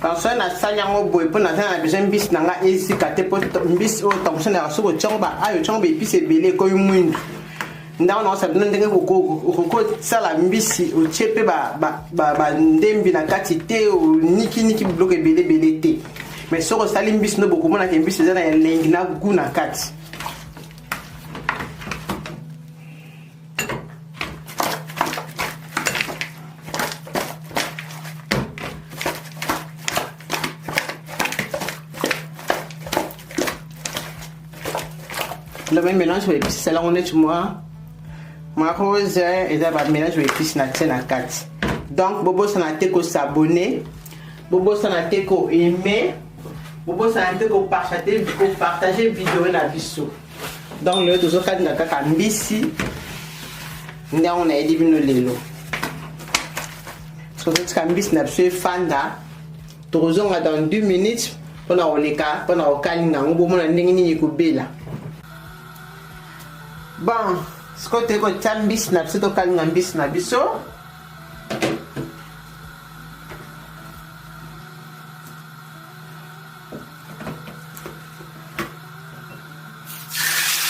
parce que na sali yango boy pour na za besoin bis nanga esi kate pour bis o Thomson na soko chomba ayo chomba épicé belé ko yumundu ndawo na sabu ndenge ko sala mbisi o chepe ba ndembi na kati te o niki bloke belé te mais soko sali mbisi no boko mona ke mbisi za na lengi na gu na kati. Le même mélange aux épices, c'est là on est moi. Ma rose et d'abord mélange aux épices na tien na 4. Donc bobo sanate ko s'abonner, bobo sanate ko aimer, bobo sanate ko partager vidéo na biso. Donc le toujours quand na kaka mbisi nda on a dit bino lelo. Parce que cette mbisi na biso fanda, toujours dans 2 minutes pour na oleka, pour na okalinga ngobo mona ndenge nini ko bela. Bon, ce que tu as dit, c'est que tu as dit